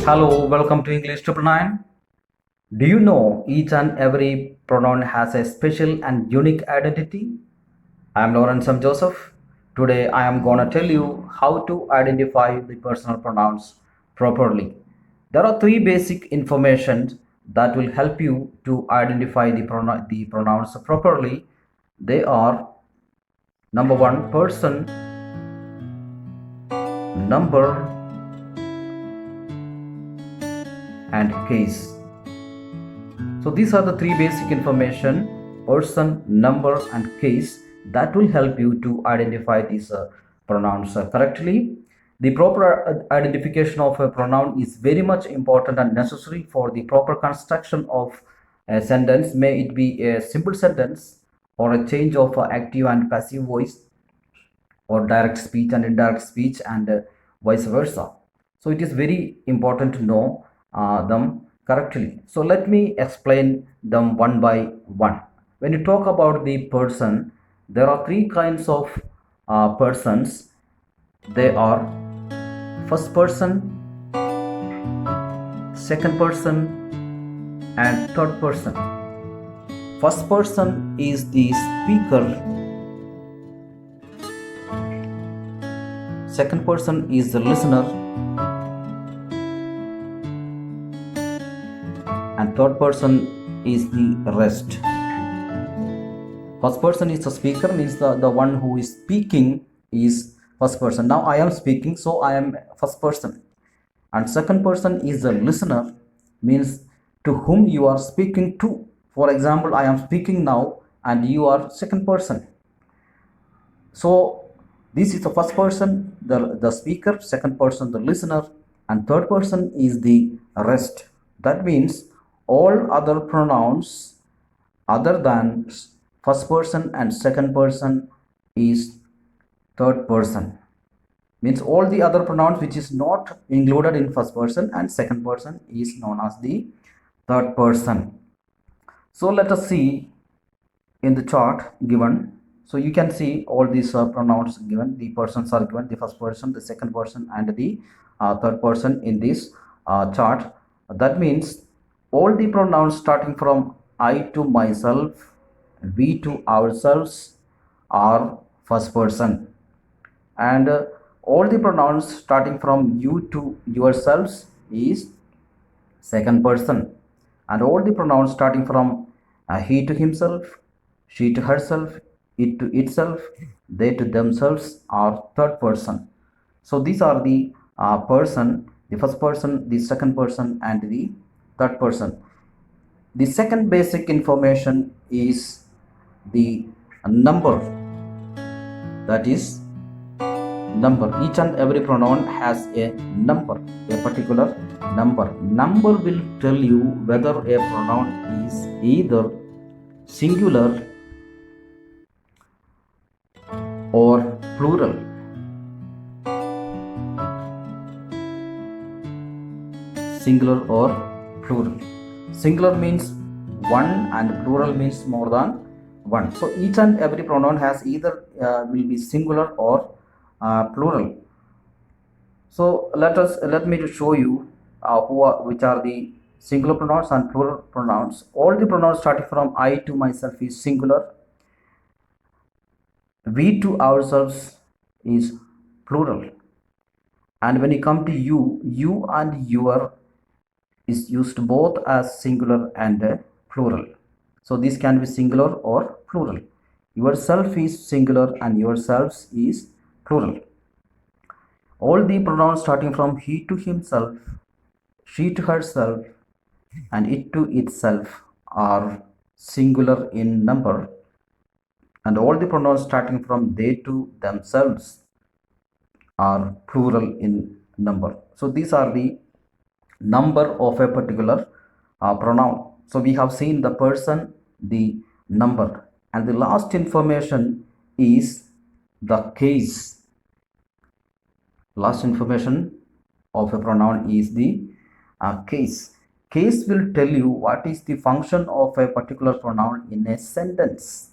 Hello, welcome to English Triple Nine. Do you know each and every pronoun has a special and unique identity? I am Lawrence M. Joseph. Today I am gonna tell you how to identify the personal pronouns properly. There are three basic information that will help you to identify the pronouns properly. They are number one, person, number, and case. So these are the three basic information: person, number, and case that will help you to identify these pronouns correctly. The proper identification of a pronoun is very much important and necessary for the proper construction of a sentence. May it be a simple sentence or a change of active and passive voice, or direct speech and indirect speech, and vice versa. So it is very important to know them correctly. So let me explain them one by one. When you talk about the person, there are three kinds of persons. They are first person, second person, and third person. First person is the speaker, second person is the listener, and third person is the rest. First person is the speaker, means the one who is speaking is first person. Now I am speaking, so I am first person. And second person is the listener, means to whom you are speaking to. For example, I am speaking now and you are second person. So this is the first person, the speaker, second person the listener, and third person is the rest. That means all other pronouns other than first person and second person is third person. Means all the other pronouns which is not included in first person and second person is known as the third person. So let us see in the chart given. So you can see all these pronouns given. The persons are given, the first person, the second person, and the third person in this chart. That means all the pronouns starting from I to myself, we to ourselves are first person, and all the pronouns starting from you to yourselves is second person, and all the pronouns starting from he to himself, she to herself, it to itself, they to themselves are third person. So these are the person, the first person, the second person, and the third person. The second basic information is the number, that is number. Each and every pronoun has a number, a particular number. Number will tell you whether a pronoun is either singular or plural. Singular or plural. Singular means one and plural means more than one. So each and every pronoun has either will be singular or plural. So let me show you which are the singular pronouns and plural pronouns. All the pronouns starting from I to myself is singular, we to ourselves is plural, and when you come to you and your is used both as singular and plural. So this can be singular or plural. Yourself is singular and yourselves is plural. All the pronouns starting from he to himself, she to herself, and it to itself are singular in number, and all the pronouns starting from they to themselves are plural in number. So these are the number of a particular pronoun. So we have seen the person, the number, and the last information is the case. Last information of a pronoun is the case. Case will tell you what is the function of a particular pronoun in a sentence.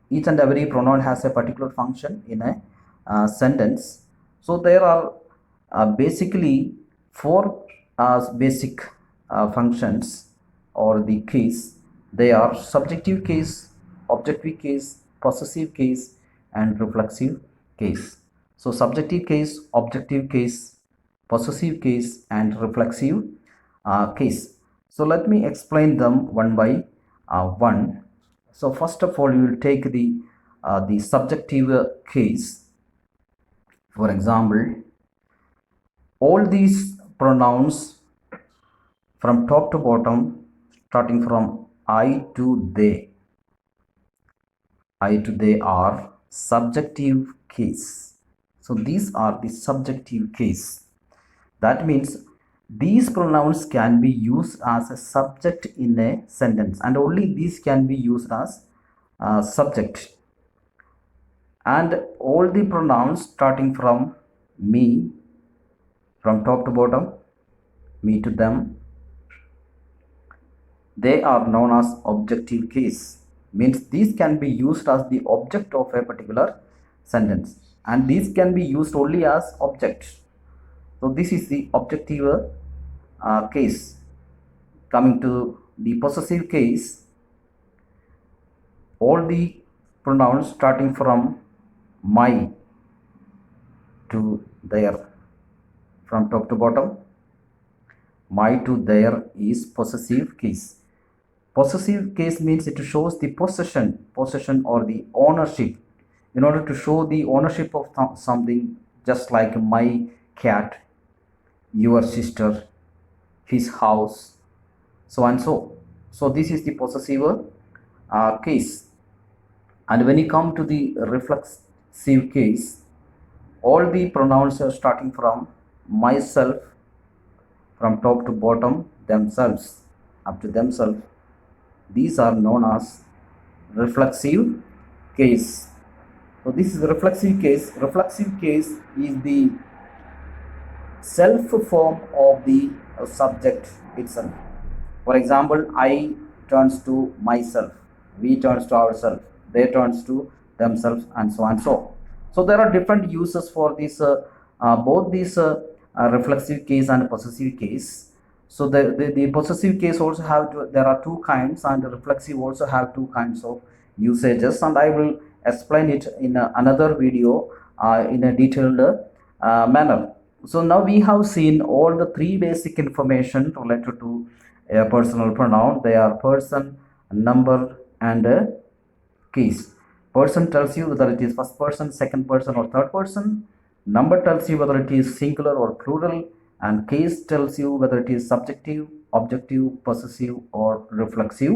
Each and every pronoun has a particular function in a sentence. So there are basically four as basic functions or the case. They are subjective case, objective case, possessive case, and reflexive case. So subjective case, objective case, possessive case, and reflexive case. So let me explain them one by one. So first of all, you will take the subjective case. For example, all these pronouns from top to bottom, starting from I to they are subjective case. So these are the subjective case. That means these pronouns can be used as a subject in a sentence, and only these can be used as subject. And all the pronouns starting from me, from top to bottom, me to them, they are known as objective case. Means these can be used as the object of a particular sentence, and these can be used only as objects. So this is the objective case. Coming to the possessive case, all the pronouns starting from my to their, from top to bottom, my to their is possessive case. Possessive case means it shows the possession or the ownership. In order to show the ownership of something, just like my cat, your sister, his house, so and so. So this is the possessive case. And when you come to the reflexive case, all the pronouns are starting from myself, from top to bottom, themselves, up to themselves. These are known as reflexive case. So this is the reflexive case. Reflexive case is the self form of the subject itself. For example, I turns to myself, we turns to ourselves, they turns to themselves, and so on. So there are different uses for this both these reflexive case and possessive case. So the possessive case also have there are two kinds, and the reflexive also have two kinds of usages, and I will explain it in another video in a detailed manner. So now we have seen all the three basic information related to a personal pronoun. They are person, number, and case. Person tells you whether it is first person, second person, or third person. Number tells you whether it is singular or plural, and case tells you whether it is subjective, objective, possessive, or reflexive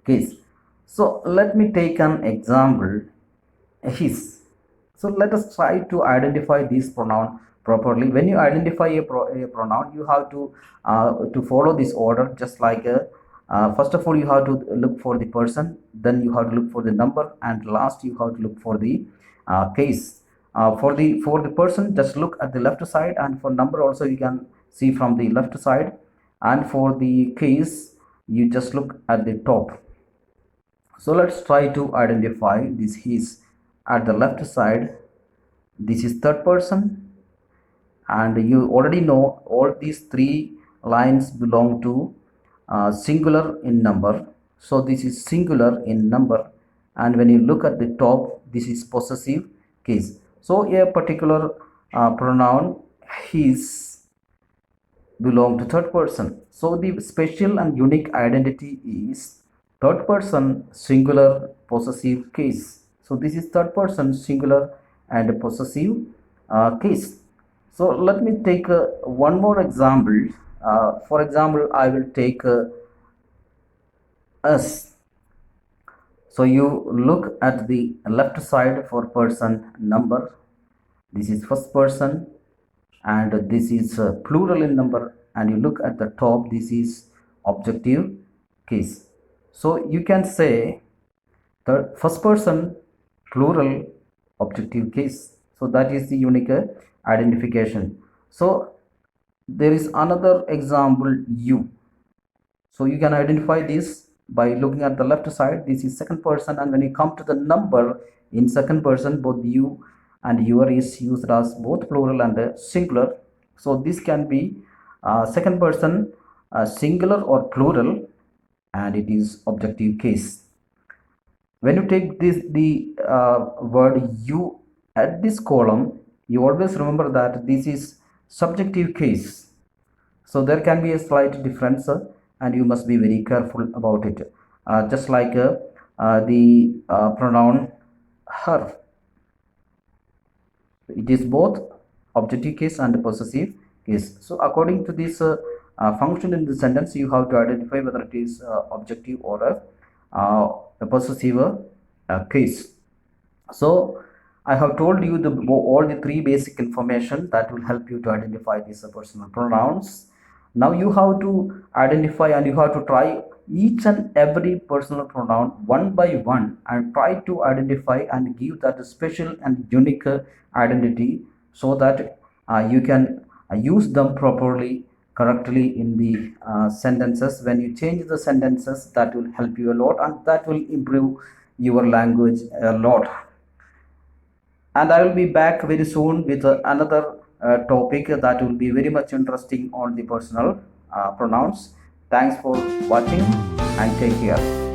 case. So let me take an example, his. So let us try to identify this pronoun properly. When you identify a pronoun, you have to follow this order, just like first of all you have to look for the person, then you have to look for the number, and last you have to look for the case. For the person, just look at the left side, and for number also you can see from the left side, and for the case you just look at the top. So let's try to identify this his. At the left side, this is third person, and you already know all these three lines belong to singular in number. So this is singular in number, and when you look at the top, this is possessive case. So a particular pronoun his belong to third person. So the special and unique identity is third person singular possessive case. So this is third person singular and possessive case. So let me take one more example. For example, I will take us. So you look at the left side for person, number. This is first person, and this is plural in number, and you look at the top, this is objective case. So you can say the first person plural objective case. So that is the unique identification. So there is another example, you. So you can identify this by looking at the left side, this is second person, and when you come to the number in second person, both you and your is used as both plural and singular. So this can be Second person, singular or plural, and it is objective case. When you take this the word you at this column, you always remember that this is subjective case. So there can be a slight difference, and you must be very careful about it. Just like the pronoun her, it is both objective case and possessive case. So according to this function in the sentence, you have to identify whether it is objective or a possessive case. So I have told you all the three basic information that will help you to identify these personal pronouns. Now you have to identify and you have to try each and every personal pronoun one by one and try to identify and give that special and unique identity, so that you can use them properly, correctly in the sentences. When you change the sentences, that will help you a lot and that will improve your language a lot. And I will be back very soon with another topic that will be very much interesting on the personal pronouns. Thanks for watching and take care.